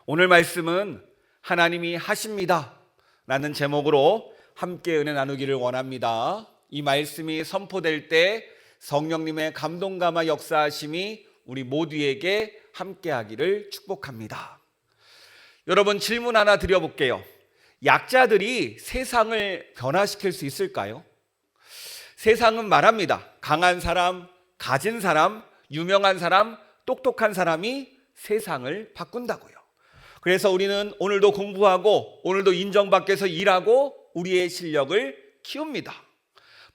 오늘 말씀은 하나님이 하십니다 라는 제목으로 함께 은혜 나누기를 원합니다. 이 말씀이 선포될 때 성령님의 감동감화 역사하심이 우리 모두에게 함께하기를 축복합니다. 여러분, 질문 하나 드려볼게요. 약자들이 세상을 변화시킬 수 있을까요? 세상은 말합니다. 강한 사람, 가진 사람, 유명한 사람, 똑똑한 사람이 세상을 바꾼다고요. 그래서 우리는 오늘도 공부하고 오늘도 인정받게서 일하고 우리의 실력을 키웁니다.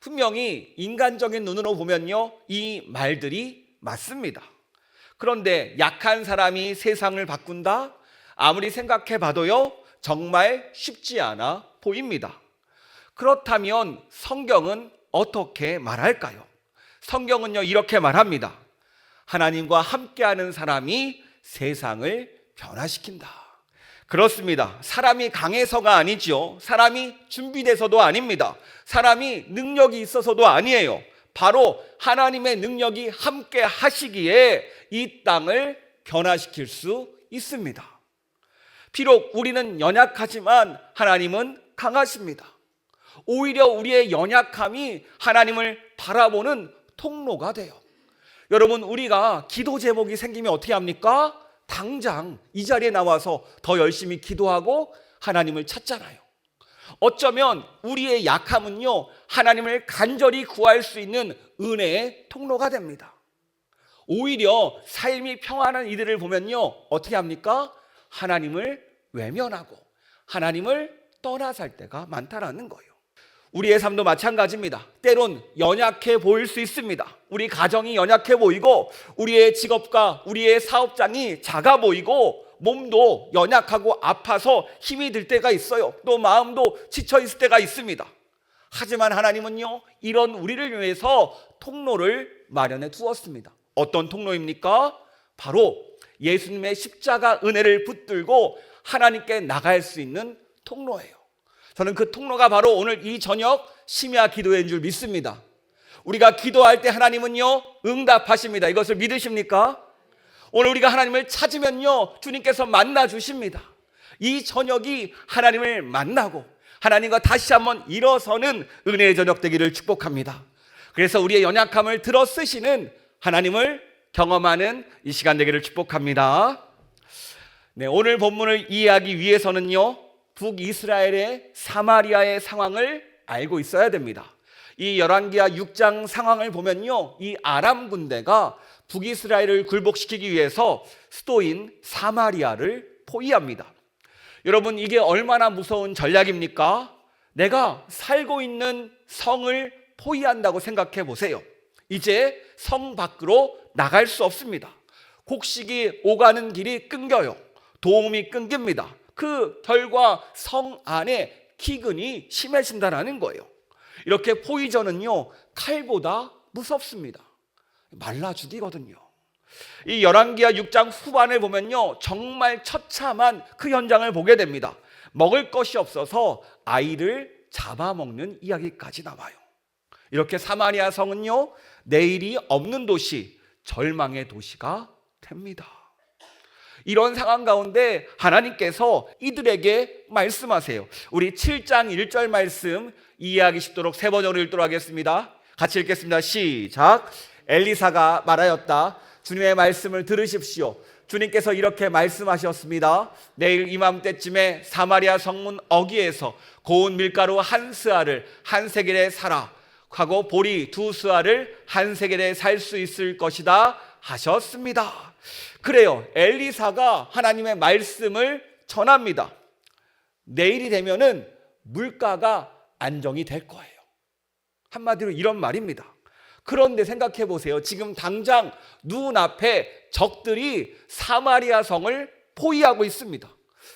분명히 인간적인 눈으로 보면요, 이 말들이 맞습니다. 그런데 약한 사람이 세상을 바꾼다? 아무리 생각해 봐도요, 정말 쉽지 않아 보입니다. 그렇다면 성경은 어떻게 말할까요? 성경은요, 이렇게 말합니다. 하나님과 함께하는 사람이 세상을 변화시킨다. 그렇습니다. 사람이 강해서가 아니죠. 사람이 준비돼서도 아닙니다. 사람이 능력이 있어서도 아니에요. 바로 하나님의 능력이 함께 하시기에 이 땅을 변화시킬 수 있습니다. 비록 우리는 연약하지만 하나님은 강하십니다. 오히려 우리의 연약함이 하나님을 바라보는 통로가 돼요. 여러분, 우리가 기도 제목이 생기면 어떻게 합니까? 당장 이 자리에 나와서 더 열심히 기도하고 하나님을 찾잖아요. 어쩌면 우리의 약함은요, 하나님을 간절히 구할 수 있는 은혜의 통로가 됩니다. 오히려 삶이 평안한 이들을 보면요, 어떻게 합니까? 하나님을 외면하고 하나님을 떠나 살 때가 많다라는 거예요. 우리의 삶도 마찬가지입니다. 때론 연약해 보일 수 있습니다. 우리 가정이 연약해 보이고 우리의 직업과 우리의 사업장이 작아 보이고 몸도 연약하고 아파서 힘이 들 때가 있어요. 또 마음도 지쳐 있을 때가 있습니다. 하지만 하나님은요, 이런 우리를 위해서 통로를 마련해 두었습니다. 어떤 통로입니까? 바로 예수님의 십자가 은혜를 붙들고 하나님께 나갈 수 있는 통로예요. 저는 그 통로가 바로 오늘 이 저녁 심야 기도회인 줄 믿습니다. 우리가 기도할 때 하나님은요, 응답하십니다. 이것을 믿으십니까? 오늘 우리가 하나님을 찾으면요, 주님께서 만나 주십니다. 이 저녁이 하나님을 만나고 하나님과 다시 한번 일어서는 은혜의 저녁 되기를 축복합니다. 그래서 우리의 연약함을 들어 쓰시는 하나님을 경험하는 이 시간 되기를 축복합니다. 네, 오늘 본문을 이해하기 위해서는요, 북이스라엘의 사마리아의 상황을 알고 있어야 됩니다. 이 열왕기하 6장 상황을 보면요, 이 아람 군대가 북이스라엘을 굴복시키기 위해서 수도인 사마리아를 포위합니다. 여러분, 이게 얼마나 무서운 전략입니까? 내가 살고 있는 성을 포위한다고 생각해 보세요. 이제 성 밖으로 나갈 수 없습니다. 곡식이 오가는 길이 끊겨요. 도움이 끊깁니다. 그 결과 성 안에 기근이 심해진다는 거예요. 이렇게 포위전은요, 칼보다 무섭습니다. 말라 죽이거든요. 이 열왕기하 6장 후반을 보면요, 정말 처참한 그 현장을 보게 됩니다. 먹을 것이 없어서 아이를 잡아먹는 이야기까지 나와요. 이렇게 사마리아 성은요, 내일이 없는 도시, 절망의 도시가 됩니다. 이런 상황 가운데 하나님께서 이들에게 말씀하세요. 우리 7장 1절 말씀 이해하기 쉽도록 세 번역으로 읽도록 하겠습니다. 같이 읽겠습니다. 시작. 엘리사가 말하였다. 주님의 말씀을 들으십시오. 주님께서 이렇게 말씀하셨습니다. 내일 이맘때쯤에 사마리아 성문 어귀에서 고운 밀가루 한 스아를 한 세겔에 사라 하고 보리 두 스아를 한 세겔에 살 수 있을 것이다 하셨습니다. 그래요, 엘리사가 하나님의 말씀을 전합니다. 내일이 되면은 물가가 안정이 될 거예요. 한마디로 이런 말입니다. 그런데 생각해 보세요. 지금 당장 눈앞에 적들이 사마리아 성을 포위하고 있습니다.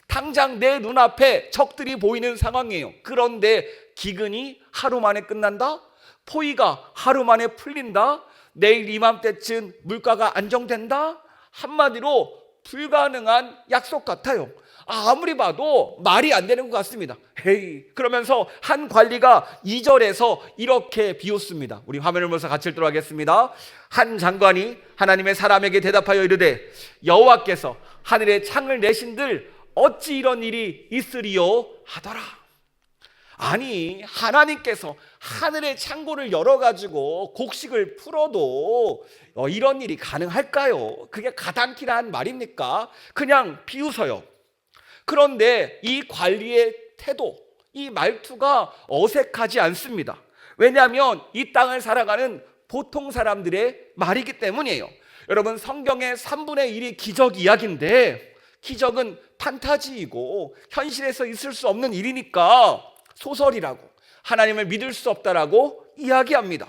당장 내 눈앞에 적들이 보이는 상황이에요. 그런데 기근이 하루 만에 끝난다? 포위가 하루 만에 풀린다? 내일 이맘때쯤 물가가 안정된다? 한마디로 불가능한 약속 같아요. 아무리 봐도 말이 안 되는 것 같습니다. 헤이, 그러면서 한 관리가 2절에서 이렇게 비웃습니다. 우리 화면을 보면서 같이 읽도록 하겠습니다. 한 장관이 하나님의 사람에게 대답하여 이르되 여호와께서 하늘에 창을 내신들 어찌 이런 일이 있으리요 하더라. 아니, 하나님께서 하늘의 창고를 열어가지고 곡식을 풀어도 이런 일이 가능할까요? 그게 가당키란 말입니까? 그냥 비웃어요. 그런데 이 관리의 태도, 이 말투가 어색하지 않습니다. 왜냐하면 이 땅을 살아가는 보통 사람들의 말이기 때문이에요. 여러분, 성경의 3분의 1이 기적 이야기인데 기적은 판타지이고 현실에서 있을 수 없는 일이니까 소설이라고, 하나님을 믿을 수 없다라고 이야기합니다.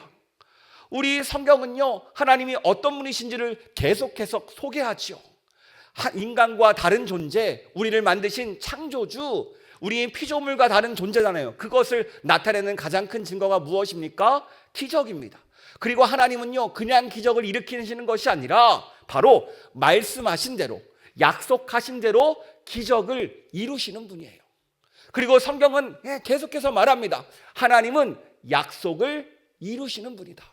우리 성경은요, 하나님이 어떤 분이신지를 계속해서 소개하죠. 인간과 다른 존재, 우리를 만드신 창조주, 우리의 피조물과 다른 존재잖아요. 그것을 나타내는 가장 큰 증거가 무엇입니까? 기적입니다. 그리고 하나님은요, 그냥 기적을 일으키시는 것이 아니라 바로 말씀하신 대로, 약속하신 대로 기적을 이루시는 분이에요. 그리고 성경은 계속해서 말합니다. 하나님은 약속을 이루시는 분이다.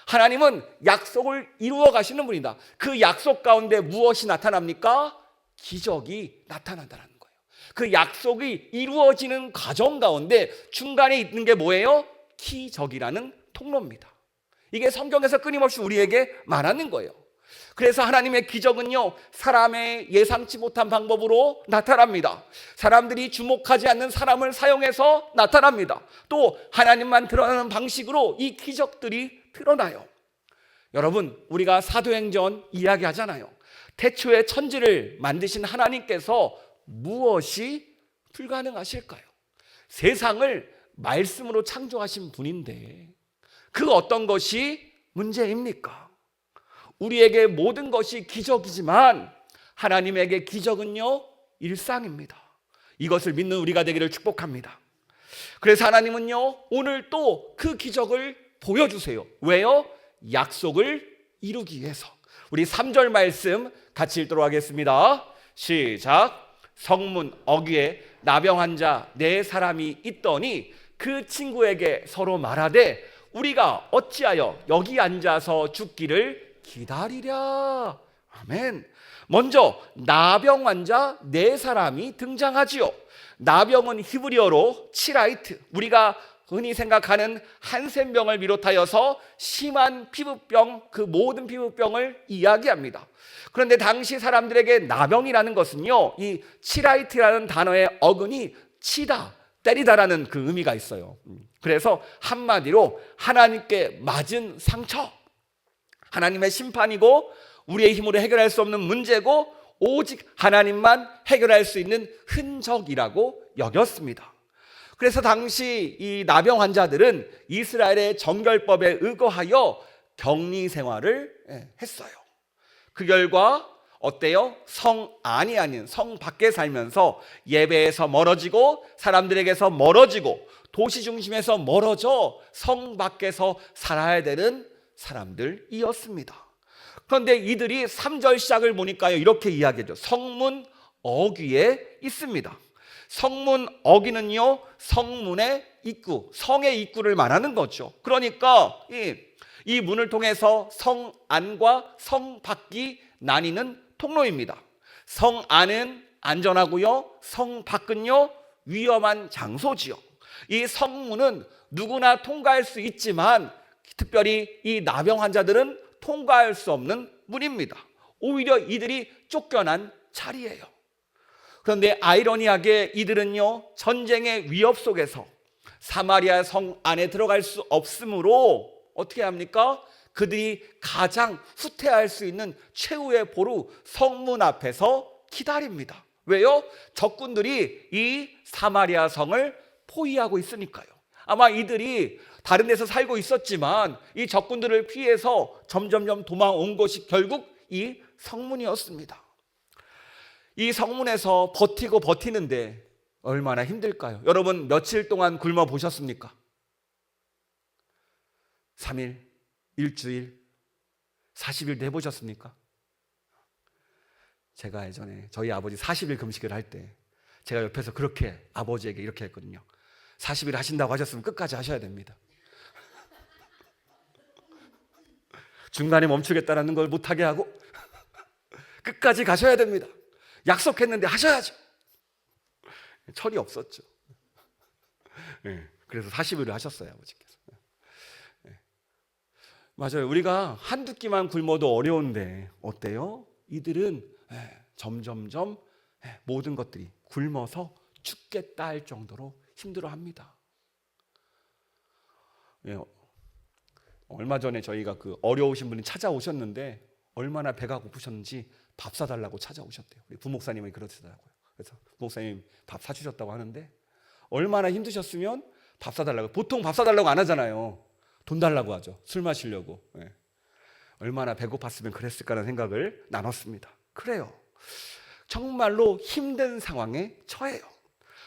하나님은 약속을 이루어 가시는 분이다. 그 약속 가운데 무엇이 나타납니까? 기적이 나타난다는 거예요. 그 약속이 이루어지는 과정 가운데 중간에 있는 게 뭐예요? 기적이라는 통로입니다. 이게 성경에서 끊임없이 우리에게 말하는 거예요. 그래서 하나님의 기적은요, 사람의 예상치 못한 방법으로 나타납니다. 사람들이 주목하지 않는 사람을 사용해서 나타납니다. 또 하나님만 드러나는 방식으로 이 기적들이 드러나요. 여러분, 우리가 사도행전 이야기하잖아요. 태초에 천지를 만드신 하나님께서 무엇이 불가능하실까요? 세상을 말씀으로 창조하신 분인데 그 어떤 것이 문제입니까? 우리에게 모든 것이 기적이지만 하나님에게 기적은요, 일상입니다. 이것을 믿는 우리가 되기를 축복합니다. 그래서 하나님은요, 오늘 또 그 기적을 보여주세요. 왜요? 약속을 이루기 위해서. 우리 3절 말씀 같이 읽도록 하겠습니다. 시작. 성문 어귀에 나병 환자 4사람이 있더니 그 친구에게 서로 말하되 우리가 어찌하여 여기 앉아서 죽기를 기다리랴. 아멘. 먼저 나병 환자 4사람이 등장하지요. 나병은 히브리어로 치라이트, 우리가 흔히 생각하는 한센병을 비롯하여서 심한 피부병, 그 모든 피부병을 이야기합니다. 그런데 당시 사람들에게 나병이라는 것은요, 이 치라이트라는 단어의 어근이 치다, 때리다라는 그 의미가 있어요. 그래서 한마디로 하나님께 맞은 상처, 하나님의 심판이고 우리의 힘으로 해결할 수 없는 문제고 오직 하나님만 해결할 수 있는 흔적이라고 여겼습니다. 그래서 당시 이 나병 환자들은 이스라엘의 정결법에 의거하여 격리 생활을 했어요. 그 결과 어때요? 성 안이 아닌 성 밖에 살면서 예배에서 멀어지고 사람들에게서 멀어지고 도시 중심에서 멀어져 성 밖에서 살아야 되는 사람들이었습니다. 그런데 이들이 3절 시작을 보니까요, 이렇게 이야기하죠. 성문 어귀에 있습니다. 성문 어귀는요, 성문의 입구, 성의 입구를 말하는 거죠. 그러니까 이 문을 통해서 성 안과 성 밖이 나뉘는 통로입니다. 성 안은 안전하고요, 성 밖은요, 위험한 장소지요. 이 성문은 누구나 통과할 수 있지만 특별히 이 나병 환자들은 통과할 수 없는 문입니다. 오히려 이들이 쫓겨난 자리예요. 그런데 아이러니하게 이들은요, 전쟁의 위협 속에서 사마리아 성 안에 들어갈 수 없으므로 어떻게 합니까? 그들이 가장 후퇴할 수 있는 최후의 보루 성문 앞에서 기다립니다. 왜요? 적군들이 이 사마리아 성을 포위하고 있으니까요. 아마 이들이 다른 데서 살고 있었지만 이 적군들을 피해서 점점점 도망온 것이 결국 이 성문이었습니다. 이 성문에서 버티고 버티는데 얼마나 힘들까요? 여러분, 며칠 동안 굶어 보셨습니까? 3일, 일주일, 40일도 해보셨습니까? 제가 예전에 저희 아버지 40일 금식을 할 때 제가 옆에서 그렇게 아버지에게 이렇게 했거든요. 40일 하신다고 하셨으면 끝까지 하셔야 됩니다. 중간에 멈추겠다라는 걸 못하게 하고 끝까지 가셔야 됩니다. 약속했는데 하셔야죠. 철이 없었죠. 그래서 40일을 하셨어요, 아버지께서. 맞아요. 우리가 한두 끼만 굶어도 어려운데 어때요? 이들은 점점점 모든 것들이 굶어서 죽겠다 할 정도로 힘들어합니다. 얼마 전에 저희가 그 어려우신 분이 찾아오셨는데 얼마나 배가 고프셨는지 밥 사달라고 찾아오셨대요. 우리 부목사님이 그러시더라고요. 그래서 부목사님 밥 사주셨다고 하는데 얼마나 힘드셨으면 밥 사달라고. 보통 밥 사달라고 안 하잖아요. 돈 달라고 하죠. 술 마시려고. 얼마나 배고팠으면 그랬을까라는 생각을 나눴습니다. 그래요. 정말로 힘든 상황에 처해요.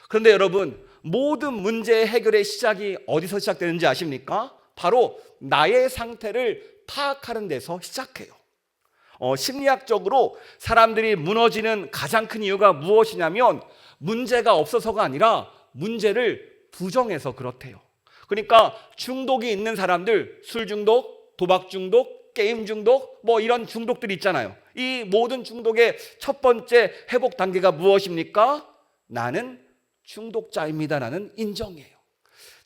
그런데 여러분, 모든 문제 해결의 시작이 어디서 시작되는지 아십니까? 바로 나의 상태를 파악하는 데서 시작해요. 심리학적으로 사람들이 무너지는 가장 큰 이유가 무엇이냐면 문제가 없어서가 아니라 문제를 부정해서 그렇대요. 그러니까 중독이 있는 사람들, 술 중독, 도박 중독, 게임 중독, 뭐 이런 중독들이 있잖아요. 이 모든 중독의 첫 번째 회복 단계가 무엇입니까? 나는 중독자입니다라는 인정이에요.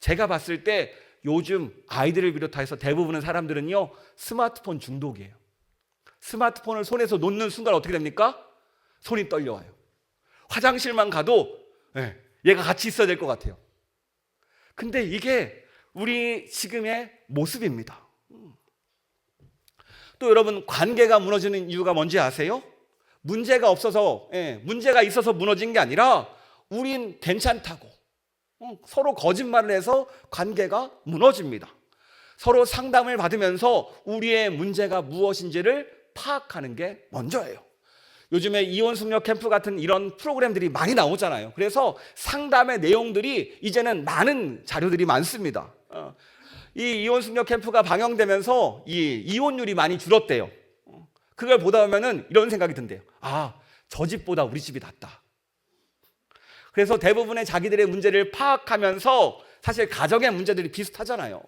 제가 봤을 때 요즘 아이들을 비롯해서 대부분의 사람들은요, 스마트폰 중독이에요. 스마트폰을 손에서 놓는 순간 어떻게 됩니까? 손이 떨려와요. 화장실만 가도 얘가 같이 있어야 될 것 같아요. 근데 이게 우리 지금의 모습입니다. 또 여러분, 관계가 무너지는 이유가 뭔지 아세요? 문제가 없어서, 문제가 있어서 무너진 게 아니라 우린 괜찮다고 서로 거짓말을 해서 관계가 무너집니다. 서로 상담을 받으면서 우리의 문제가 무엇인지를 파악하는 게 먼저예요. 요즘에 이혼 숙녀 캠프 같은 이런 프로그램들이 많이 나오잖아요. 그래서 상담의 내용들이 이제는 많은 자료들이 많습니다. 이 이혼 숙녀 캠프가 방영되면서 이 이혼율이 많이 줄었대요. 그걸 보다 보면은 이런 생각이 든대요. 아, 저 집보다 우리 집이 낫다. 그래서 대부분의 자기들의 문제를 파악하면서 사실 가정의 문제들이 비슷하잖아요.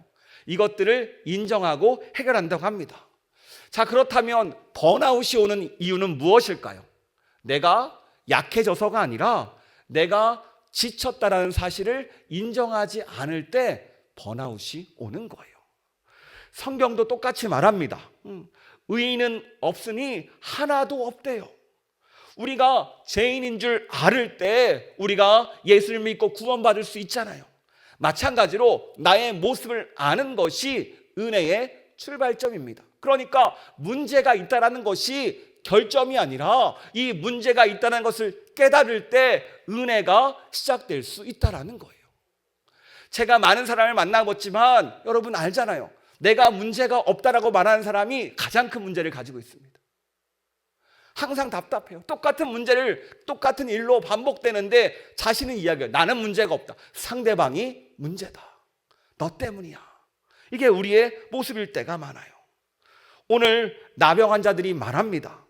이것들을 인정하고 해결한다고 합니다. 자, 그렇다면 번아웃이 오는 이유는 무엇일까요? 내가 약해져서가 아니라 내가 지쳤다라는 사실을 인정하지 않을 때 번아웃이 오는 거예요. 성경도 똑같이 말합니다. 의인은 없으니 하나도 없대요. 우리가 죄인인 줄 알을 때 우리가 예수를 믿고 구원받을 수 있잖아요. 마찬가지로 나의 모습을 아는 것이 은혜의 출발점입니다. 그러니까 문제가 있다는 것이 결점이 아니라 이 문제가 있다는 것을 깨달을 때 은혜가 시작될 수 있다는 거예요. 제가 많은 사람을 만나봤지만 여러분 알잖아요. 내가 문제가 없다라고 말하는 사람이 가장 큰 문제를 가지고 있습니다. 항상 답답해요. 똑같은 문제를 똑같은 일로 반복되는데 자신은 이야기해요. 나는 문제가 없다. 상대방이 문제다. 너 때문이야. 이게 우리의 모습일 때가 많아요. 오늘 나병 환자들이 말합니다.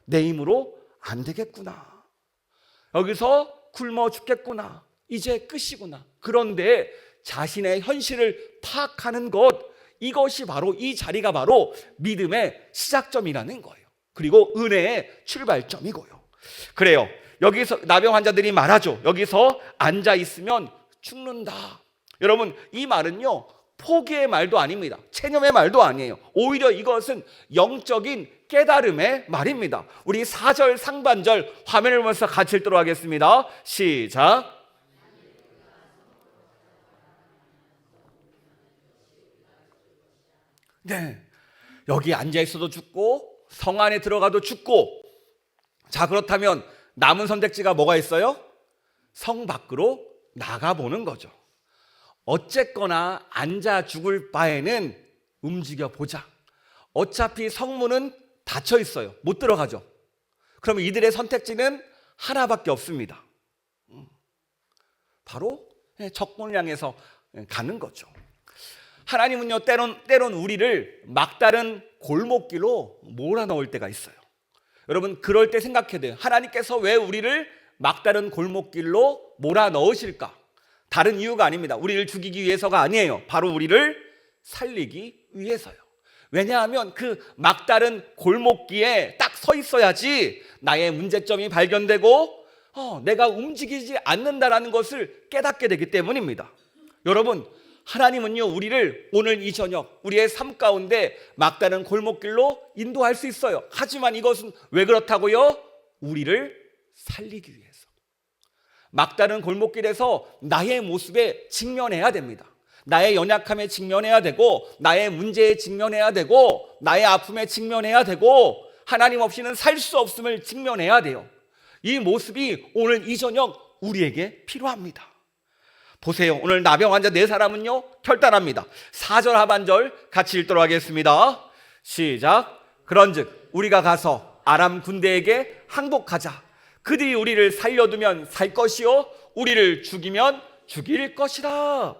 내 힘으로 안 되겠구나. 여기서 굶어 죽겠구나. 이제 끝이구나. 그런데 자신의 현실을 파악하는 것, 이것이 바로 이 자리가 바로 믿음의 시작점이라는 거예요. 그리고 은혜의 출발점이고요. 그래요. 여기서 나병 환자들이 말하죠. 여기서 앉아 있으면 죽는다. 여러분, 이 말은요, 포기의 말도 아닙니다. 체념의 말도 아니에요. 오히려 이것은 영적인 깨달음의 말입니다. 우리 4절 상반절 화면을 보면서 같이 읽도록 하겠습니다. 시작. 네, 여기 앉아 있어도 죽고 성 안에 들어가도 죽고. 자, 그렇다면 남은 선택지가 뭐가 있어요? 성 밖으로 나가보는 거죠. 어쨌거나 앉아 죽을 바에는 움직여 보자. 어차피 성문은 닫혀 있어요. 못 들어가죠. 그러면 이들의 선택지는 하나밖에 없습니다. 바로 적군을 향해서 가는 거죠. 하나님은요, 때론 우리를 막다른 골목길로 몰아넣을 때가 있어요. 여러분, 그럴 때 생각해야 돼요. 하나님께서 왜 우리를 막다른 골목길로 몰아넣으실까? 다른 이유가 아닙니다. 우리를 죽이기 위해서가 아니에요. 바로 우리를 살리기 위해서요. 왜냐하면 그 막다른 골목길에 딱 서 있어야지 나의 문제점이 발견되고 내가 움직이지 않는다라는 것을 깨닫게 되기 때문입니다. 여러분, 하나님은요, 우리를 오늘 이 저녁 우리의 삶 가운데 막다른 골목길로 인도할 수 있어요. 하지만 이것은 왜 그렇다고요? 우리를 살리기 위해서. 막다른 골목길에서 나의 모습에 직면해야 됩니다. 나의 연약함에 직면해야 되고, 나의 문제에 직면해야 되고, 나의 아픔에 직면해야 되고, 하나님 없이는 살 수 없음을 직면해야 돼요. 이 모습이 오늘 이 저녁 우리에게 필요합니다. 보세요. 오늘 나병 환자 4사람은요 결단합니다. 4절 하반절 같이 읽도록 하겠습니다. 시작. 그런즉 우리가 가서 아람 군대에게 항복하자. 그들이 우리를 살려두면 살 것이요 우리를 죽이면 죽일 것이다.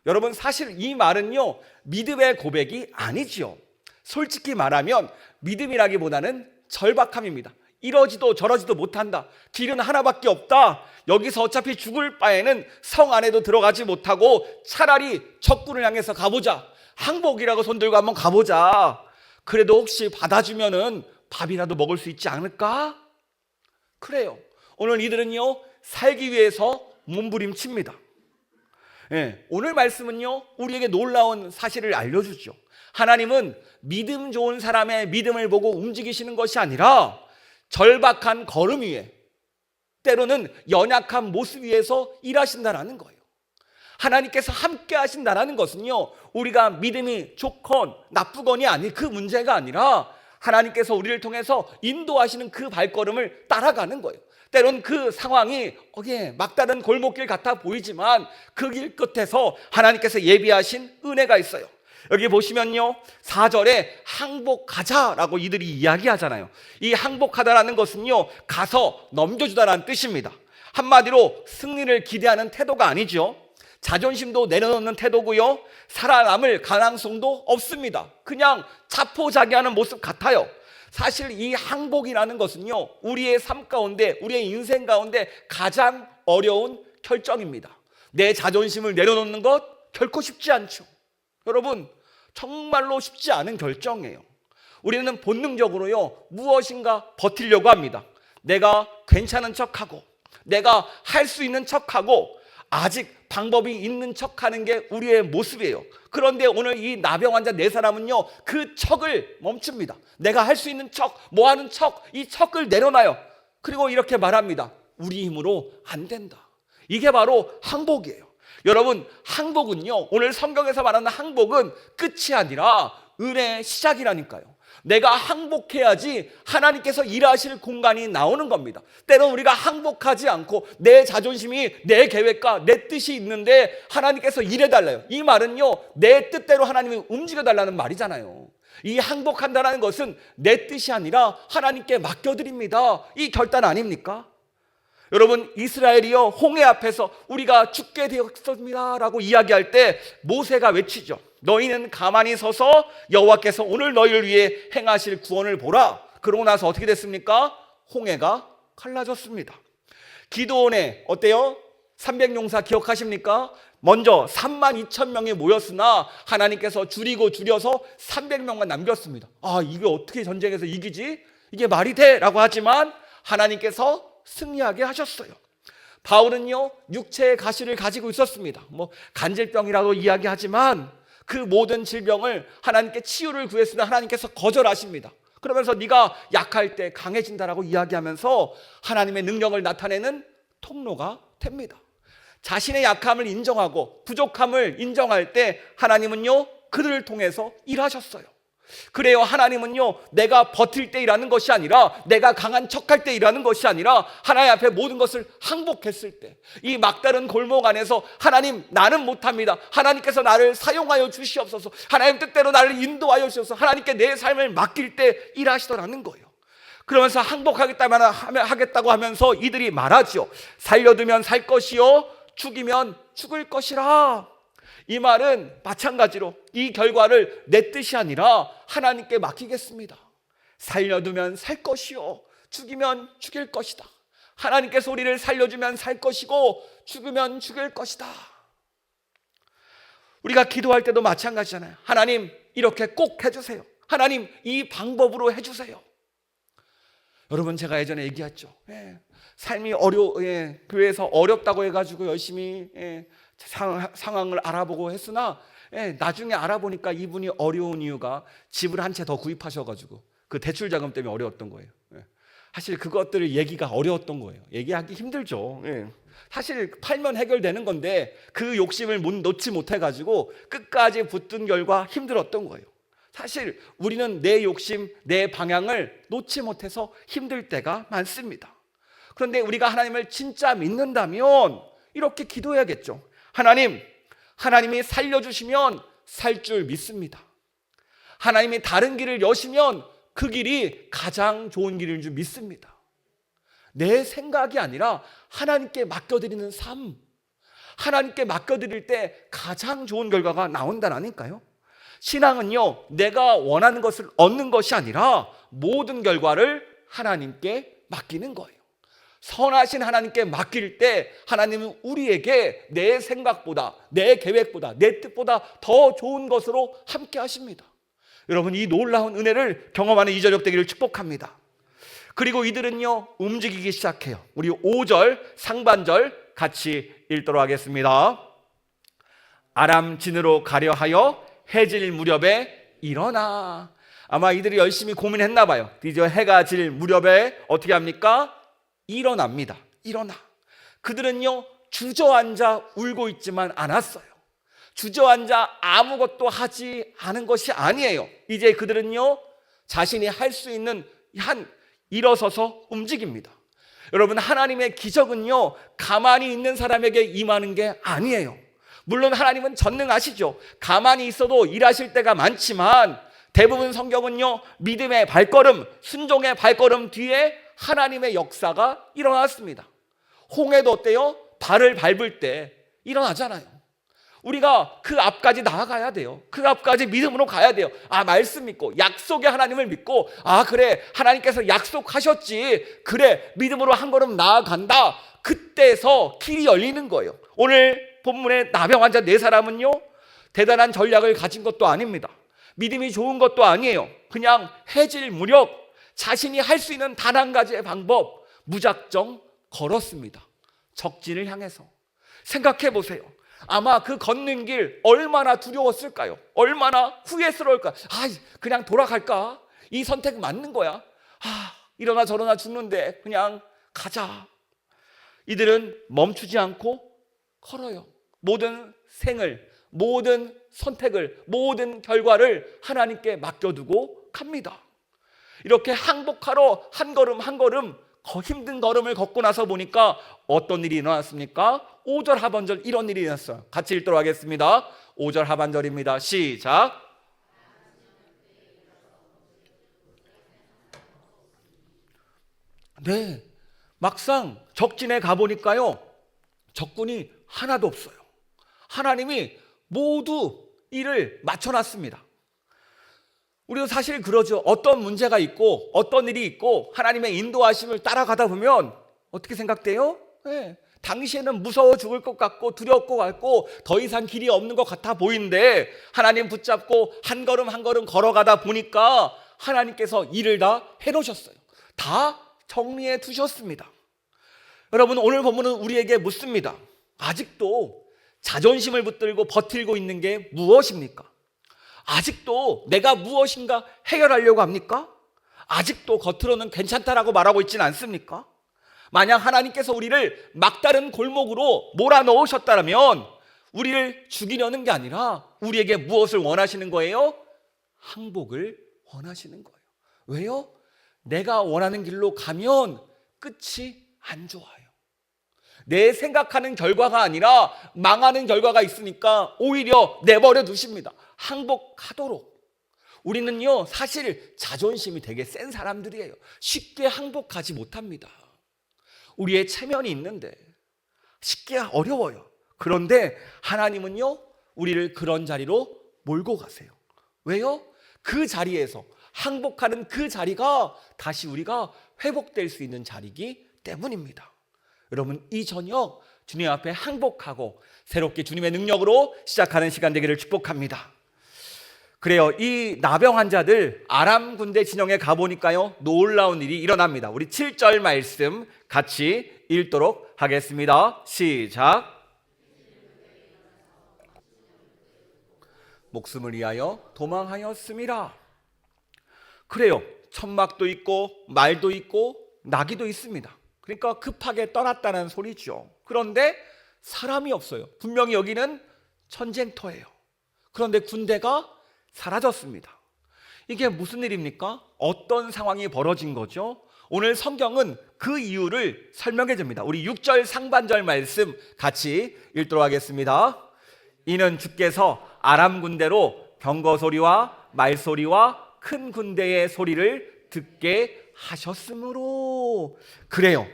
여러분, 사실 이 말은요 믿음의 고백이 아니지요. 솔직히 말하면 믿음이라기보다는 절박함입니다. 이러지도 저러지도 못한다. 길은 하나밖에 없다. 여기서 어차피 죽을 바에는 성 안에도 들어가지 못하고 차라리 적군을 향해서 가보자. 항복이라고 손 들고 한번 가보자. 그래도 혹시 받아주면은 밥이라도 먹을 수 있지 않을까? 그래요. 오늘 이들은요 살기 위해서 몸부림칩니다. 오늘 말씀은요 우리에게 놀라운 사실을 알려주죠. 하나님은 믿음 좋은 사람의 믿음을 보고 움직이시는 것이 아니라 절박한 걸음 위에, 때로는 연약한 모습 위에서 일하신다라는 거예요. 하나님께서 함께 하신다라는 것은요 우리가 믿음이 좋건 나쁘건이 아닌 그 문제가 아니라 하나님께서 우리를 통해서 인도하시는 그 발걸음을 따라가는 거예요. 때론 그 상황이 막다른 골목길 같아 보이지만 그 길 끝에서 하나님께서 예비하신 은혜가 있어요. 여기 보시면요 4절에 항복하자라고 이들이 이야기하잖아요. 이 항복하다라는 것은요 가서 넘겨주다라는 뜻입니다. 한마디로 승리를 기대하는 태도가 아니죠. 자존심도 내려놓는 태도고요 살아남을 가능성도 없습니다. 그냥 자포자기하는 모습 같아요. 사실 이 항복이라는 것은요 우리의 삶 가운데, 우리의 인생 가운데 가장 어려운 결정입니다. 내 자존심을 내려놓는 것 결코 쉽지 않죠. 여러분, 정말로 쉽지 않은 결정이에요. 우리는 본능적으로요 무엇인가 버티려고 합니다. 내가 괜찮은 척하고, 내가 할 수 있는 척하고, 아직 방법이 있는 척하는 게 우리의 모습이에요. 그런데 오늘 이 나병 환자 4사람은요 그 척을 멈춥니다. 내가 할 수 있는 척, 뭐 하는 척, 이 척을 내려놔요. 그리고 이렇게 말합니다. 우리 힘으로 안 된다. 이게 바로 항복이에요. 여러분, 항복은요 오늘 성경에서 말하는 항복은 끝이 아니라 은혜의 시작이라니까요. 내가 항복해야지 하나님께서 일하실 공간이 나오는 겁니다. 때론 우리가 항복하지 않고 내 자존심이 내 계획과 내 뜻이 있는데 하나님께서 일해달라요. 이 말은요 내 뜻대로 하나님이 움직여달라는 말이잖아요. 이 항복한다는 것은 내 뜻이 아니라 하나님께 맡겨드립니다. 이 결단 아닙니까? 여러분, 이스라엘이요 홍해 앞에서 우리가 죽게 되었습니다 라고 이야기할 때 모세가 외치죠. 너희는 가만히 서서 여호와께서 오늘 너희를 위해 행하실 구원을 보라. 그러고 나서 어떻게 됐습니까? 홍해가 갈라졌습니다. 기드온의 어때요? 300용사 기억하십니까? 먼저 32,000명이 모였으나 하나님께서 줄여서 300명만 남겼습니다. 이게 어떻게 전쟁에서 이기지? 이게 말이 돼? 라고 하지만 하나님께서 승리하게 하셨어요. 바울은요 육체의 가시를 가지고 있었습니다. 간질병이라고 이야기하지만 그 모든 질병을 하나님께 치유를 구했으나 하나님께서 거절하십니다. 그러면서 네가 약할 때 강해진다라고 이야기하면서 하나님의 능력을 나타내는 통로가 됩니다. 자신의 약함을 인정하고 부족함을 인정할 때 하나님은요 그들을 통해서 일하셨어요. 그래요, 하나님은요 내가 버틸 때 일하는 것이 아니라, 내가 강한 척할 때 일하는 것이 아니라 하나님 앞에 모든 것을 항복했을 때, 이 막다른 골목 안에서 하나님 나는 못합니다, 하나님께서 나를 사용하여 주시옵소서, 하나님 뜻대로 나를 인도하여 주셔서 하나님께 내 삶을 맡길 때 일하시더라는 거예요. 그러면서 하겠다고 하면서 이들이 말하죠. 살려두면 살 것이요 죽이면 죽을 것이라. 이 말은 마찬가지로 이 결과를 내 뜻이 아니라 하나님께 맡기겠습니다. 살려두면 살 것이요 죽이면 죽일 것이다. 하나님께서 우리를 살려주면 살 것이고 죽으면 죽일 것이다. 우리가 기도할 때도 마찬가지잖아요. 하나님 이렇게 꼭 해주세요. 하나님 이 방법으로 해주세요. 여러분, 제가 예전에 얘기했죠. 삶이 교회에서 어렵다고 해가지고 열심히 상황을 알아보고 했으나 나중에 알아보니까 이분이 어려운 이유가 집을 한 채 더 구입하셔가지고 그 대출 자금 때문에 어려웠던 거예요. 사실 그것들을 얘기가 어려웠던 거예요. 얘기하기 힘들죠. 사실 팔면 해결되는 건데 그 욕심을 놓지 못해가지고 끝까지 붙든 결과 힘들었던 거예요. 사실 우리는 내 욕심, 내 방향을 놓지 못해서 힘들 때가 많습니다. 그런데 우리가 하나님을 진짜 믿는다면 이렇게 기도해야겠죠. 하나님이 살려주시면 살 줄 믿습니다. 하나님이 다른 길을 여시면 그 길이 가장 좋은 길인 줄 믿습니다. 내 생각이 아니라 하나님께 맡겨드리는 삶, 하나님께 맡겨드릴 때 가장 좋은 결과가 나온다니까요. 신앙은요, 내가 원하는 것을 얻는 것이 아니라 모든 결과를 하나님께 맡기는 거예요. 선하신 하나님께 맡길 때 하나님은 우리에게 내 생각보다, 내 계획보다, 내 뜻보다 더 좋은 것으로 함께 하십니다. 여러분, 이 놀라운 은혜를 경험하는 이 저녁 되기를 축복합니다. 그리고 이들은요, 움직이기 시작해요. 우리 5절 상반절 같이 읽도록 하겠습니다. 아람 진으로 가려 하여 해질 무렵에 일어나. 아마 이들이 열심히 고민했나 봐요. 드디어 해가 질 무렵에 어떻게 합니까? 일어납니다. 일어나. 그들은요, 주저앉아 울고 있지만 않았어요. 주저앉아 아무것도 하지 않은 것이 아니에요. 이제 그들은요, 자신이 할 수 있는 한 일어서서 움직입니다. 여러분, 하나님의 기적은요, 가만히 있는 사람에게 임하는 게 아니에요. 물론 하나님은 전능하시죠. 가만히 있어도 일하실 때가 많지만 대부분 성경은요, 믿음의 발걸음, 순종의 발걸음 뒤에 하나님의 역사가 일어났습니다. 홍해도 어때요? 발을 밟을 때 일어나잖아요. 우리가 그 앞까지 나아가야 돼요. 그 앞까지 믿음으로 가야 돼요. 말씀 믿고 약속의 하나님을 믿고 그래, 하나님께서 약속하셨지, 그래, 믿음으로 한 걸음 나아간다. 그때서 길이 열리는 거예요. 오늘 본문의 나병 환자 4사람은요, 대단한 전략을 가진 것도 아닙니다. 믿음이 좋은 것도 아니에요. 그냥 해질 무렵 자신이 할 수 있는 단 한 가지의 방법, 무작정 걸었습니다. 적진을 향해서. 생각해 보세요. 아마 그 걷는 길 얼마나 두려웠을까요? 얼마나 후회스러울까? 그냥 돌아갈까? 이 선택 맞는 거야? 이러나 저러나 죽는데 그냥 가자. 이들은 멈추지 않고 걸어요. 모든 생을, 모든 선택을, 모든 결과를 하나님께 맡겨두고 갑니다. 이렇게 항복하러 한 걸음 한 걸음 힘든 걸음을 걷고 나서 보니까 어떤 일이 일어났습니까? 5절 하반절 이런 일이 일어났어요. 같이 읽도록 하겠습니다. 5절 하반절입니다. 시작. 네, 막상 적진에 가보니까요, 적군이 하나도 없어요. 하나님이 모두 일을 맞춰놨습니다. 우리도 사실 그러죠. 어떤 문제가 있고 어떤 일이 있고 하나님의 인도하심을 따라가다 보면 어떻게 생각돼요? 당시에는 무서워 죽을 것 같고 두려울 것 같고 더 이상 길이 없는 것 같아 보이는데 하나님 붙잡고 한 걸음 한 걸음 걸어가다 보니까 하나님께서 일을 다 해놓으셨어요. 다 정리해 두셨습니다. 여러분, 오늘 본문은 우리에게 묻습니다. 아직도 자존심을 붙들고 버티고 있는 게 무엇입니까? 아직도 내가 무엇인가 해결하려고 합니까? 아직도 겉으로는 괜찮다라고 말하고 있지는 않습니까? 만약 하나님께서 우리를 막다른 골목으로 몰아넣으셨다면 우리를 죽이려는 게 아니라 우리에게 무엇을 원하시는 거예요? 항복을 원하시는 거예요. 왜요? 내가 원하는 길로 가면 끝이 안 좋아요. 내 생각하는 결과가 아니라 망하는 결과가 있으니까 오히려 내버려 두십니다. 항복하도록. 우리는요, 사실 자존심이 되게 센 사람들이에요. 쉽게 항복하지 못합니다. 우리의 체면이 있는데 쉽게 어려워요. 그런데 하나님은요, 우리를 그런 자리로 몰고 가세요. 왜요? 그 자리에서 항복하는 그 자리가 다시 우리가 회복될 수 있는 자리이기 때문입니다. 여러분, 이 저녁 주님 앞에 항복하고 새롭게 주님의 능력으로 시작하는 시간 되기를 축복합니다. 그래요. 이 나병 환자들 아람 군대 진영에 가보니까요, 놀라운 일이 일어납니다. 우리 7절 말씀 같이 읽도록 하겠습니다. 시작. 목숨을 위하여 도망하였습니다. 그래요. 천막도 있고 말도 있고 나귀도 있습니다. 그러니까 급하게 떠났다는 소리죠. 그런데 사람이 없어요. 분명히 여기는 전쟁터예요. 그런데 군대가 사라졌습니다. 이게 무슨 일입니까? 어떤 상황이 벌어진 거죠? 오늘 성경은 그 이유를 설명해 줍니다. 우리 6절 상반절 말씀 같이 읽도록 하겠습니다. 이는 주께서 아람 군대로 병거 소리와 말소리와 큰 군대의 소리를 듣게 하셨으므로. 그래요.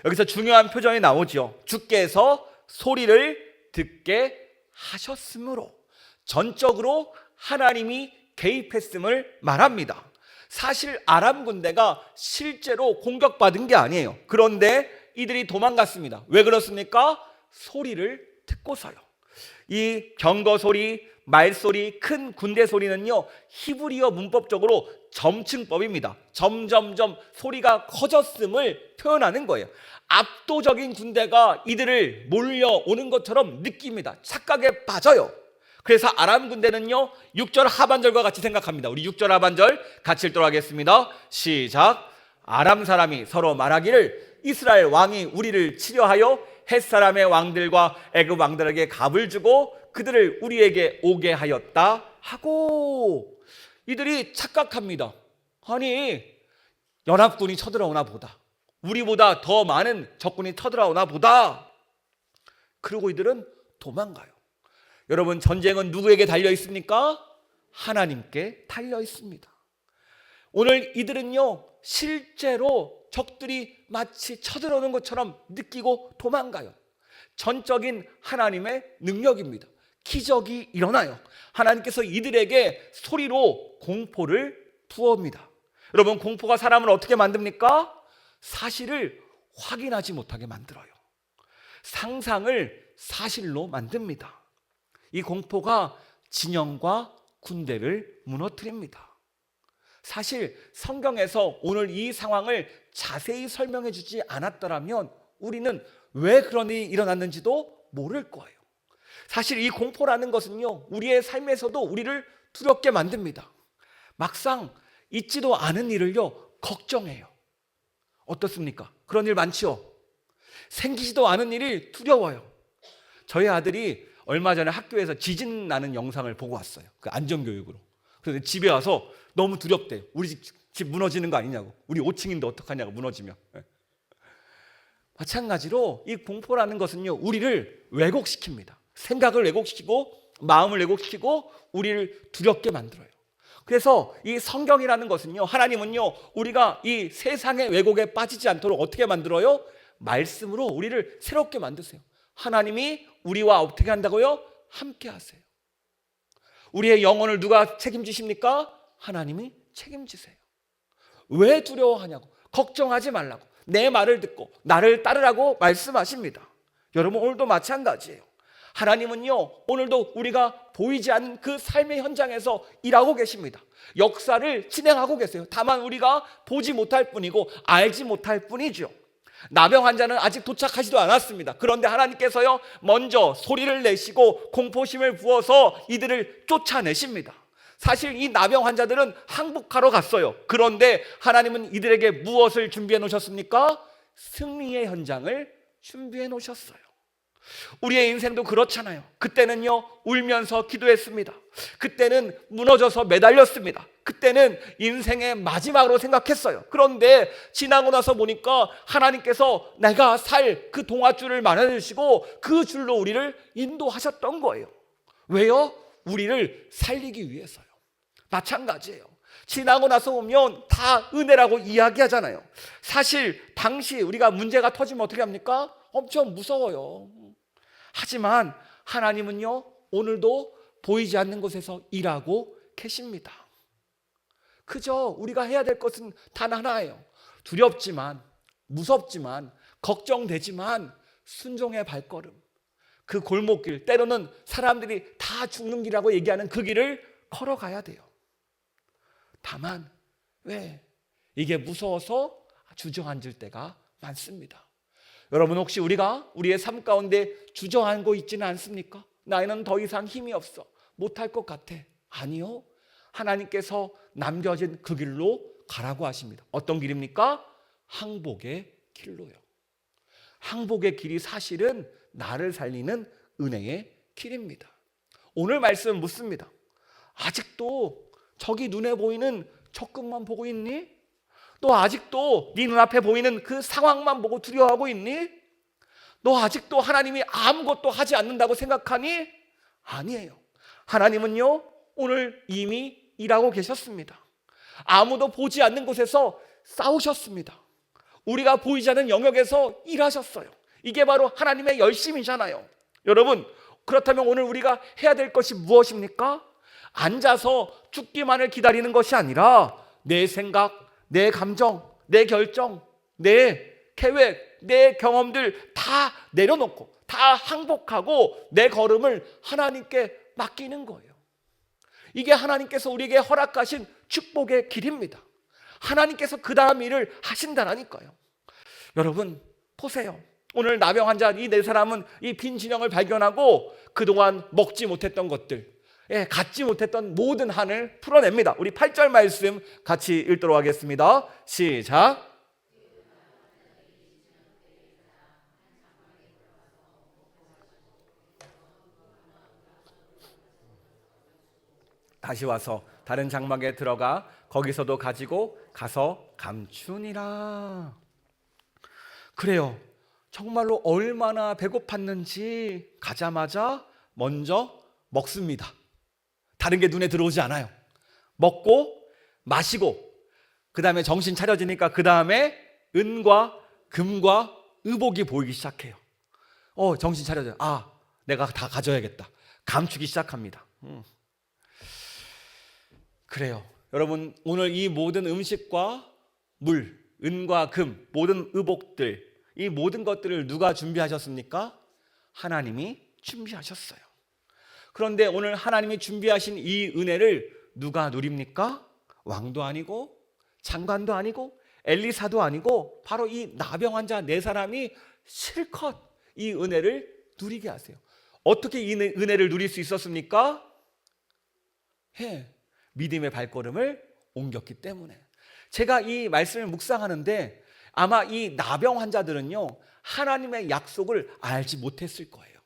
여기서 중요한 표정이 나오죠. 주께서 소리를 듣게 하셨으므로. 전적으로 하나님이 개입했음을 말합니다. 사실 아람 군대가 실제로 공격받은 게 아니에요. 그런데 이들이 도망갔습니다. 왜 그렇습니까? 소리를 듣고서요. 이 병거 소리, 말소리, 큰 군대 소리는요, 히브리어 문법적으로 점층법입니다. 점점점 소리가 커졌음을 표현하는 거예요. 압도적인 군대가 이들을 몰려오는 것처럼 느낍니다. 착각에 빠져요. 그래서 아람 군대는요, 6절 하반절과 같이 생각합니다. 우리 6절 하반절 같이 읽도록 하겠습니다. 시작. 아람 사람이 서로 말하기를 이스라엘 왕이 우리를 치려하여 헷 사람의 왕들과 애굽 왕들에게 갑을 주고 그들을 우리에게 오게 하였다 하고. 이들이 착각합니다. 아니, 연합군이 쳐들어오나 보다, 우리보다 더 많은 적군이 쳐들어오나 보다. 그리고 이들은 도망가요. 여러분, 전쟁은 누구에게 달려 있습니까? 하나님께 달려 있습니다. 오늘 이들은요, 실제로 적들이 마치 쳐들어오는 것처럼 느끼고 도망가요. 전적인 하나님의 능력입니다. 기적이 일어나요. 하나님께서 이들에게 소리로 공포를 부어옵니다. 여러분, 공포가 사람을 어떻게 만듭니까? 사실을 확인하지 못하게 만들어요. 상상을 사실로 만듭니다. 이 공포가 진영과 군대를 무너뜨립니다. 사실 성경에서 오늘 이 상황을 자세히 설명해 주지 않았더라면 우리는 왜 그런 일이 일어났는지도 모를 거예요. 사실 이 공포라는 것은요, 우리의 삶에서도 우리를 두렵게 만듭니다. 막상 있지도 않은 일을요, 걱정해요. 어떻습니까? 그런 일 많지요? 생기지도 않은 일이 두려워요. 저희 아들이 얼마 전에 학교에서 지진 나는 영상을 보고 왔어요. 그 안전교육으로. 그래서 집에 와서 너무 두렵대요. 우리 집 무너지는 거 아니냐고. 우리 5층인데 어떡하냐고, 무너지면. 마찬가지로 이 공포라는 것은요, 우리를 왜곡시킵니다. 생각을 왜곡시키고 마음을 왜곡시키고 우리를 두렵게 만들어요. 그래서 이 성경이라는 것은요, 하나님은요, 우리가 이 세상의 왜곡에 빠지지 않도록 어떻게 만들어요? 말씀으로 우리를 새롭게 만드세요. 하나님이 우리와 어떻게 한다고요? 함께 하세요. 우리의 영혼을 누가 책임지십니까? 하나님이 책임지세요. 왜 두려워하냐고, 걱정하지 말라고, 내 말을 듣고 나를 따르라고 말씀하십니다. 여러분, 오늘도 마찬가지예요. 하나님은요, 오늘도 우리가 보이지 않는 그 삶의 현장에서 일하고 계십니다. 역사를 진행하고 계세요. 다만 우리가 보지 못할 뿐이고 알지 못할 뿐이죠. 나병 환자는 아직 도착하지도 않았습니다. 그런데 하나님께서요, 먼저 소리를 내시고 공포심을 부어서 이들을 쫓아내십니다. 사실 이 나병 환자들은 항복하러 갔어요. 그런데 하나님은 이들에게 무엇을 준비해 놓으셨습니까? 승리의 현장을 준비해 놓으셨어요. 우리의 인생도 그렇잖아요. 그때는요, 울면서 기도했습니다. 그때는 무너져서 매달렸습니다. 그때는 인생의 마지막으로 생각했어요. 그런데 지나고 나서 보니까 하나님께서 내가 살 그 동아줄을 마련해주시고 그 줄로 우리를 인도하셨던 거예요. 왜요? 우리를 살리기 위해서요. 마찬가지예요. 지나고 나서 보면 다 은혜라고 이야기하잖아요. 사실 당시 우리가 문제가 터지면 어떻게 합니까? 엄청 무서워요. 하지만 하나님은요, 오늘도 보이지 않는 곳에서 일하고 계십니다. 그저 우리가 해야 될 것은 단 하나예요. 두렵지만, 무섭지만, 걱정되지만 순종의 발걸음, 그 골목길, 때로는 사람들이 다 죽는 길이라고 얘기하는 그 길을 걸어가야 돼요. 다만 왜? 이게 무서워서 주저앉을 때가 많습니다. 여러분, 혹시 우리가 우리의 삶 가운데 주저앉고 있지는 않습니까? 나는 더 이상 힘이 없어, 못할 것 같아. 아니요, 하나님께서 남겨진 그 길로 가라고 하십니다. 어떤 길입니까? 항복의 길로요. 항복의 길이 사실은 나를 살리는 은혜의 길입니다. 오늘 말씀은 묻습니다. 아직도 저기 눈에 보이는 적금만 보고 있니? 너 아직도 네 눈앞에 보이는 그 상황만 보고 두려워하고 있니? 너 아직도 하나님이 아무것도 하지 않는다고 생각하니? 아니에요. 하나님은요, 오늘 이미 일하고 계셨습니다. 아무도 보지 않는 곳에서 싸우셨습니다. 우리가 보이지 않는 영역에서 일하셨어요. 이게 바로 하나님의 열심이잖아요. 여러분, 그렇다면 오늘 우리가 해야 될 것이 무엇입니까? 앉아서 죽기만을 기다리는 것이 아니라 내 생각, 내 감정, 내 결정, 내 계획, 내 경험들 다 내려놓고 다 항복하고 내 걸음을 하나님께 맡기는 거예요. 이게 하나님께서 우리에게 허락하신 축복의 길입니다. 하나님께서 그 다음 일을 하신다라니까요. 여러분 보세요. 오늘 나병 환자 이 네 사람은 이 빈 진영을 발견하고 그동안 먹지 못했던 것들, 갖지 못했던 모든 한을 풀어냅니다. 우리 8절 말씀 같이 읽도록 하겠습니다. 시작. 다시 와서 다른 장막에 들어가 거기서도 가지고 가서 감추니라. 그래요. 정말로 얼마나 배고팠는지 가자마자 먼저 먹습니다. 다른 게 눈에 들어오지 않아요. 먹고 마시고 그 다음에 정신 차려지니까 그 다음에 은과 금과 의복이 보이기 시작해요. 정신 차려져요. 내가 다 가져야겠다. 감추기 시작합니다. 그래요. 여러분, 오늘 이 모든 음식과 물, 은과 금, 모든 의복들, 이 모든 것들을 누가 준비하셨습니까? 하나님이 준비하셨어요. 그런데 오늘 하나님이 준비하신 이 은혜를 누가 누립니까? 왕도 아니고 장관도 아니고 엘리사도 아니고 바로 이 나병 환자 네 사람이 실컷 이 은혜를 누리게 하세요. 어떻게 이 은혜를 누릴 수 있었습니까? 믿음의 발걸음을 옮겼기 때문에. 제가 이 말씀을 묵상하는데 아마 이 나병 환자들은요, 하나님의 약속을 알지 못했을 거예요.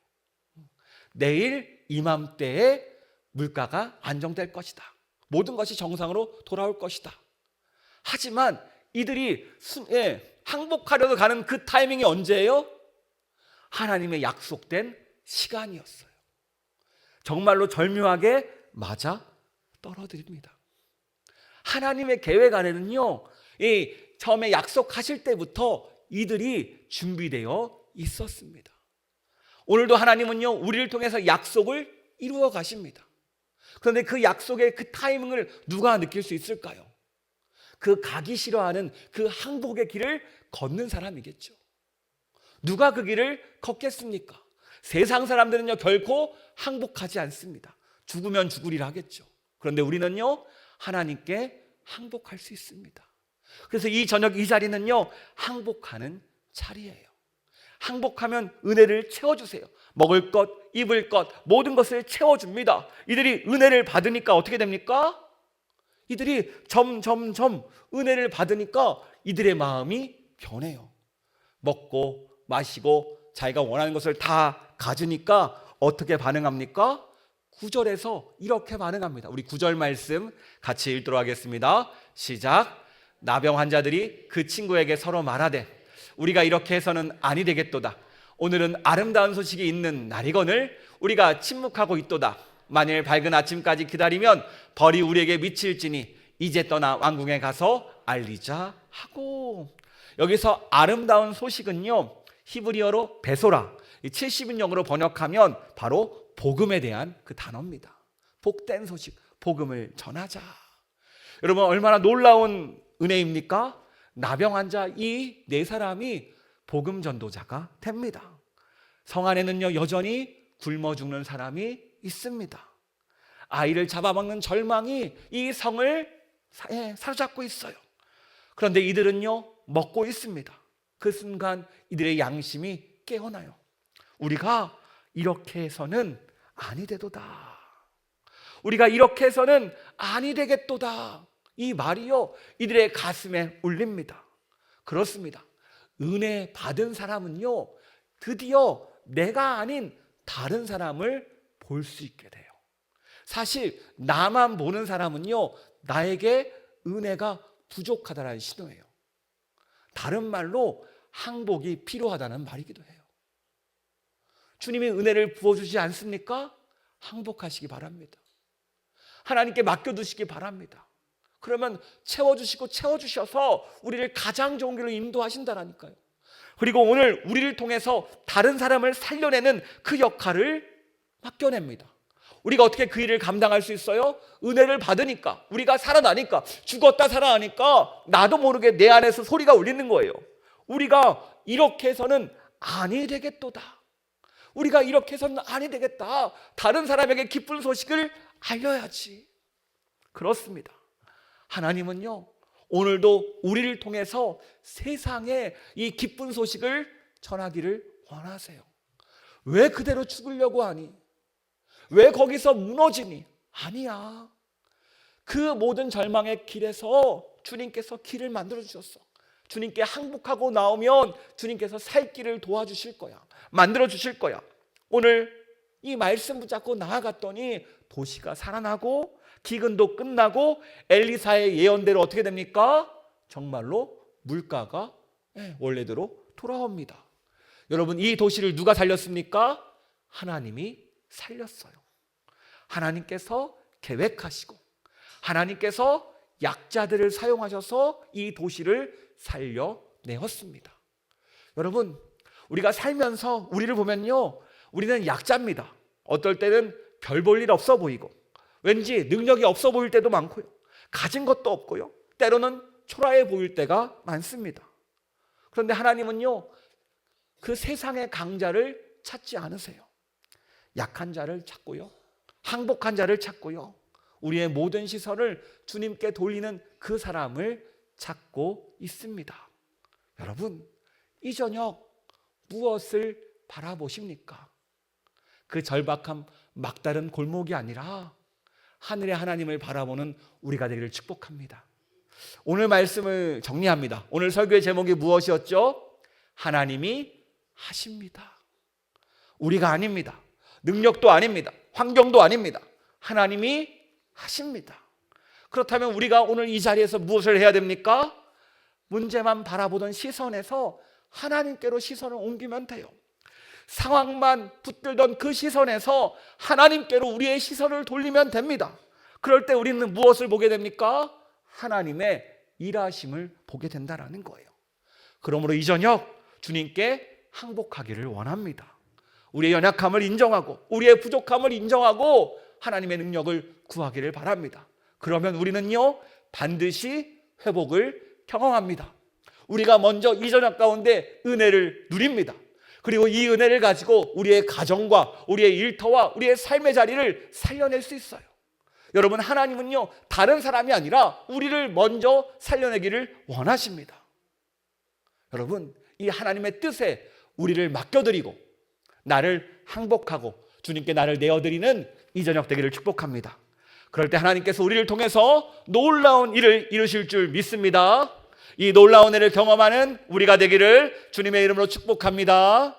내일 이맘때에 물가가 안정될 것이다. 모든 것이 정상으로 돌아올 것이다. 하지만 이들이 항복하려고 가는 그 타이밍이 언제예요? 하나님의 약속된 시간이었어요. 정말로 절묘하게 맞아 떨어뜨립니다. 하나님의 계획 안에는요, 처음에 약속하실 때부터 이들이 준비되어 있었습니다. 오늘도 하나님은요, 우리를 통해서 약속을 이루어 가십니다. 그런데 그 약속의 그 타이밍을 누가 느낄 수 있을까요? 그 가기 싫어하는 그 항복의 길을 걷는 사람이겠죠. 누가 그 길을 걷겠습니까? 세상 사람들은요, 결코 항복하지 않습니다. 죽으면 죽으리라 하겠죠. 그런데 우리는요, 하나님께 항복할 수 있습니다. 그래서 이 저녁 이 자리는요, 항복하는 자리예요. 항복하면 은혜를 채워주세요. 먹을 것, 입을 것, 모든 것을 채워줍니다. 이들이 은혜를 받으니까 어떻게 됩니까? 이들이 점점점 은혜를 받으니까 이들의 마음이 변해요. 먹고 마시고 자기가 원하는 것을 다 가지니까 어떻게 반응합니까? 9절에서 이렇게 반응합니다. 우리 9절 말씀 같이 읽도록 하겠습니다. 시작. 나병 환자들이 그 친구에게 서로 말하되 우리가 이렇게 해서는 아니 되겠도다. 오늘은 아름다운 소식이 있는 날이거늘 우리가 침묵하고 있도다. 만일 밝은 아침까지 기다리면 벌이 우리에게 미칠지니 이제 떠나 왕궁에 가서 알리자 하고. 여기서 아름다운 소식은요, 히브리어로 베소라, 70인용으로 번역하면 바로 복음에 대한 그 단어입니다. 복된 소식, 복음을 전하자. 여러분, 얼마나 놀라운 은혜입니까? 나병 환자 이 네 사람이 복음 전도자가 됩니다. 성 안에는요, 여전히 굶어 죽는 사람이 있습니다. 아이를 잡아먹는 절망이 이 성을 사로잡고 있어요. 그런데 이들은요, 먹고 있습니다. 그 순간 이들의 양심이 깨어나요. 우리가 이렇게 해서는 아니 되도다. 우리가 이렇게 해서는 아니 되겠도다. 이 말이요, 이들의 가슴에 울립니다. 그렇습니다. 은혜 받은 사람은요, 드디어 내가 아닌 다른 사람을 볼 수 있게 돼요. 사실 나만 보는 사람은요, 나에게 은혜가 부족하다는 신호예요. 다른 말로 항복이 필요하다는 말이기도 해요. 주님이 은혜를 부어주지 않습니까? 항복하시기 바랍니다. 하나님께 맡겨두시기 바랍니다. 그러면 채워주시고 채워주셔서 우리를 가장 좋은 길로 인도하신다라니까요. 그리고 오늘 우리를 통해서 다른 사람을 살려내는 그 역할을 맡겨냅니다. 우리가 어떻게 그 일을 감당할 수 있어요? 은혜를 받으니까, 우리가 살아나니까, 죽었다 살아나니까 나도 모르게 내 안에서 소리가 울리는 거예요. 우리가 이렇게 해서는 아니 되겠도다. 우리가 이렇게 해서는 아니 되겠다. 다른 사람에게 기쁜 소식을 알려야지. 그렇습니다. 하나님은요, 오늘도 우리를 통해서 세상에 이 기쁜 소식을 전하기를 원하세요. 왜 그대로 죽으려고 하니? 왜 거기서 무너지니? 아니야. 그 모든 절망의 길에서 주님께서 길을 만들어 주셨어. 주님께 항복하고 나오면 주님께서 살 길을 도와주실 거야. 만들어 주실 거야. 오늘 이 말씀 붙잡고 나아갔더니 도시가 살아나고 기근도 끝나고 엘리사의 예언대로 어떻게 됩니까? 정말로 물가가 원래대로 돌아옵니다. 여러분, 이 도시를 누가 살렸습니까? 하나님이 살렸어요. 하나님께서 계획하시고 하나님께서 약자들을 사용하셔서 이 도시를 살려내었습니다. 여러분, 우리가 살면서 우리를 보면요, 우리는 약자입니다. 어떨 때는 별 볼 일 없어 보이고 왠지 능력이 없어 보일 때도 많고요, 가진 것도 없고요, 때로는 초라해 보일 때가 많습니다. 그런데 하나님은요, 그 세상의 강자를 찾지 않으세요. 약한 자를 찾고요, 항복한 자를 찾고요, 우리의 모든 시선을 주님께 돌리는 그 사람을 찾고 있습니다. 여러분, 이 저녁 무엇을 바라보십니까? 그 절박한 막다른 골목이 아니라 하늘의 하나님을 바라보는 우리가 되기를 축복합니다. 오늘 말씀을 정리합니다. 오늘 설교의 제목이 무엇이었죠? 하나님이 하십니다. 우리가 아닙니다. 능력도 아닙니다. 환경도 아닙니다. 하나님이 하십니다. 그렇다면 우리가 오늘 이 자리에서 무엇을 해야 됩니까? 문제만 바라보던 시선에서 하나님께로 시선을 옮기면 돼요. 상황만 붙들던 그 시선에서 하나님께로 우리의 시선을 돌리면 됩니다. 그럴 때 우리는 무엇을 보게 됩니까? 하나님의 일하심을 보게 된다는 거예요. 그러므로 이 저녁 주님께 항복하기를 원합니다. 우리의 연약함을 인정하고 우리의 부족함을 인정하고 하나님의 능력을 구하기를 바랍니다. 그러면 우리는요, 반드시 회복을 경험합니다. 우리가 먼저 이 저녁 가운데 은혜를 누립니다. 그리고 이 은혜를 가지고 우리의 가정과 우리의 일터와 우리의 삶의 자리를 살려낼 수 있어요. 여러분, 하나님은요, 다른 사람이 아니라 우리를 먼저 살려내기를 원하십니다. 여러분, 이 하나님의 뜻에 우리를 맡겨드리고 나를 항복하고 주님께 나를 내어드리는 이 저녁 되기를 축복합니다. 그럴 때 하나님께서 우리를 통해서 놀라운 일을 이루실 줄 믿습니다. 이 놀라운 일을 경험하는 우리가 되기를 주님의 이름으로 축복합니다.